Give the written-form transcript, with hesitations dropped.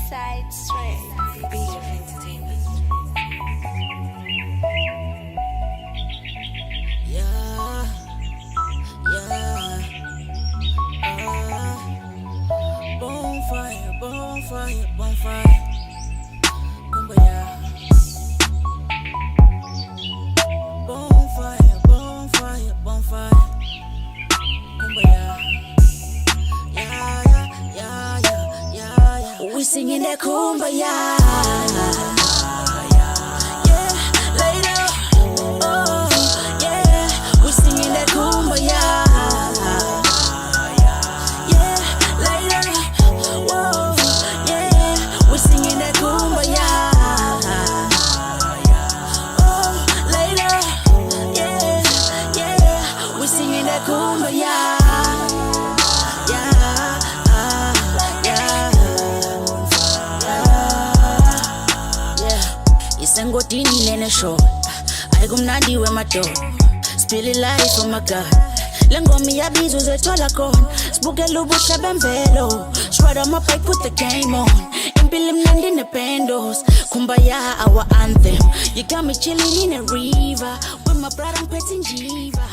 Side Strength. Beat Entertainment. Yeah, yeah. Bonfire, bonfire, bonfire. Kumbaya. Bonfire, bonfire, bonfire. Kumbaya. Yeah, yeah, yeah, yeah, yeah, yeah. We singing that kumbaya. Sengodini nene show ayikumnandi wemadoda spill life oh my god lengoma iyabiza uzethola khona sibukela ubuhle bemvelo shwada my bike put the game on impilo imnandi nependos kumbaya our anthem you got me chilling in a river with my brother mphethe njiva